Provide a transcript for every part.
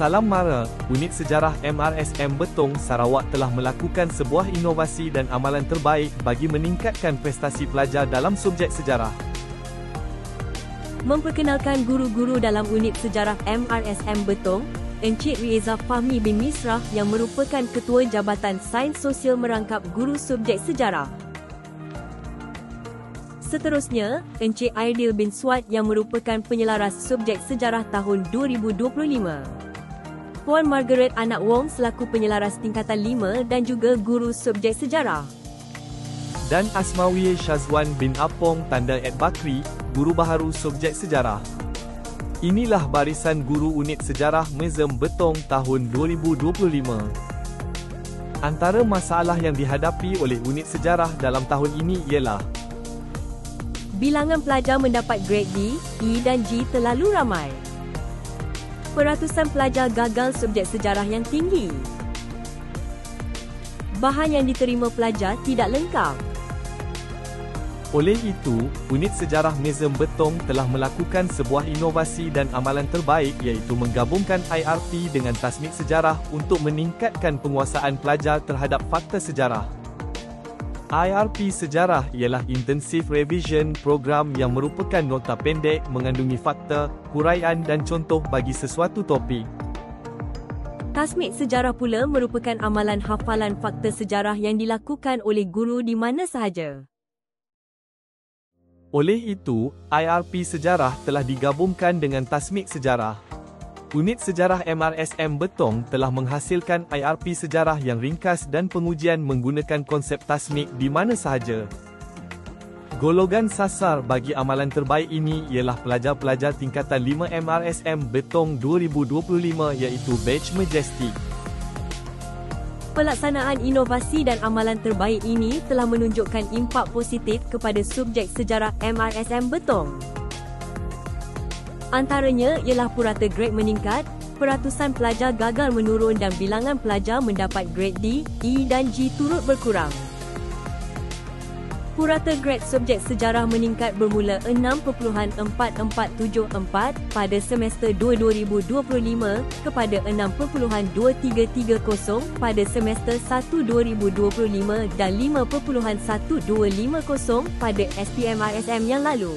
Salam mara, unit sejarah MRSM Betong, Sarawak telah melakukan sebuah inovasi dan amalan terbaik bagi meningkatkan prestasi pelajar dalam subjek sejarah. Memperkenalkan guru-guru dalam unit sejarah MRSM Betong, Encik Riza Fahmi bin Misrah yang merupakan Ketua Jabatan Sains Sosial merangkap guru subjek sejarah. Seterusnya, Encik Aidil bin Swat yang merupakan penyelaras subjek sejarah tahun 2025. Puan Margaret Anak Wong selaku penyelaras tingkatan 5 dan juga guru subjek sejarah. Dan Asmawi Syazwan bin Apong Tanda Ed Bakri, guru baharu subjek sejarah. Inilah barisan guru unit sejarah Museum Betong tahun 2025. Antara masalah yang dihadapi oleh unit sejarah dalam tahun ini ialah bilangan pelajar mendapat grade D, E dan G terlalu ramai. Peratusan pelajar gagal subjek sejarah yang tinggi. Bahan yang diterima pelajar tidak lengkap. Oleh itu, unit sejarah Museum Betong telah melakukan sebuah inovasi dan amalan terbaik iaitu menggabungkan IRP dengan tasmik sejarah untuk meningkatkan penguasaan pelajar terhadap fakta sejarah. IRP sejarah ialah Intensive Revision Program yang merupakan nota pendek mengandungi fakta, huraian dan contoh bagi sesuatu topik. Tasmik sejarah pula merupakan amalan hafalan fakta sejarah yang dilakukan oleh guru di mana sahaja. Oleh itu, IRP sejarah telah digabungkan dengan tasmik sejarah. Unit sejarah MRSM Betong telah menghasilkan IRP sejarah yang ringkas dan pengujian menggunakan konsep tasmik di mana sahaja. Golongan sasar bagi amalan terbaik ini ialah pelajar-pelajar tingkatan 5 MRSM Betong 2025 iaitu Batch Majestic. Pelaksanaan inovasi dan amalan terbaik ini telah menunjukkan impak positif kepada subjek sejarah MRSM Betong. Antaranya ialah purata grade meningkat, peratusan pelajar gagal menurun dan bilangan pelajar mendapat grade D, E dan G turut berkurang. Purata grade subjek sejarah meningkat bermula 6.4474 pada semester 2025 kepada 6.2330 pada semester 1 2025 dan 5.1250 pada SPMRSM yang lalu.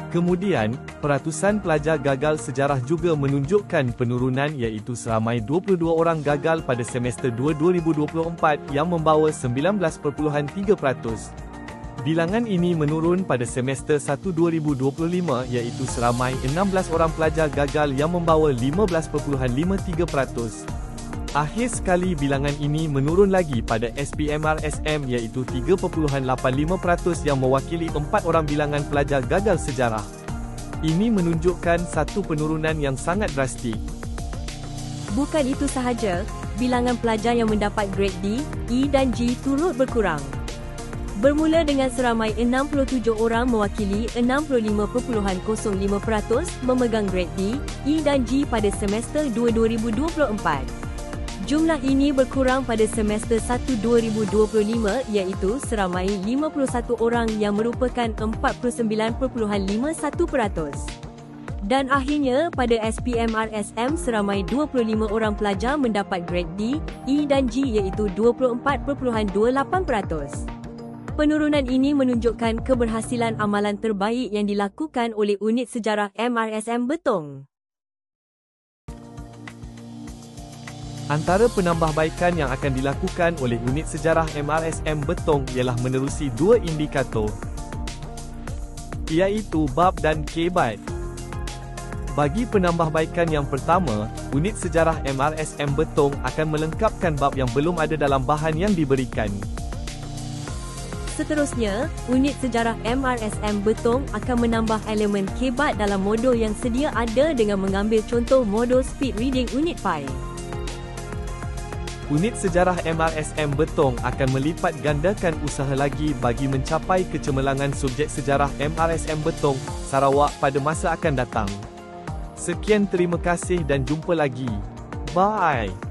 Kemudian, peratusan pelajar gagal sejarah juga menunjukkan penurunan iaitu seramai 22 orang gagal pada semester 2 2024 yang membawa 19.3%. Bilangan ini menurun pada semester 1 2025 iaitu seramai 16 orang pelajar gagal yang membawa 15.53%. Akhir sekali bilangan ini menurun lagi pada SPMRSM iaitu 3.85% yang mewakili 4 orang bilangan pelajar gagal sejarah. Ini menunjukkan satu penurunan yang sangat drastik. Bukan itu sahaja, bilangan pelajar yang mendapat grade D, E dan G turut berkurang. Bermula dengan seramai 67 orang mewakili 65.05% memegang grade D, E dan G pada semester 2 2024. Jumlah ini berkurang pada semester 1 2025 iaitu seramai 51 orang yang merupakan 49.51%. Dan akhirnya pada SPMRSM seramai 25 orang pelajar mendapat grade D, E dan G iaitu 24.28%. Penurunan ini menunjukkan keberhasilan amalan terbaik yang dilakukan oleh unit sejarah MRSM Betong. Antara penambahbaikan yang akan dilakukan oleh unit sejarah MRSM Betong ialah menerusi dua indikator, iaitu bab dan KBAT. Bagi penambahbaikan yang pertama, unit sejarah MRSM Betong akan melengkapkan bab yang belum ada dalam bahan yang diberikan. Seterusnya, unit sejarah MRSM Betong akan menambah elemen KBAT dalam modul yang sedia ada dengan mengambil contoh modul Speed Reading Unit 5. Unit sejarah MRSM Betong akan melipat gandakan usaha lagi bagi mencapai kecemerlangan subjek sejarah MRSM Betong, Sarawak pada masa akan datang. Sekian, terima kasih dan jumpa lagi. Bye.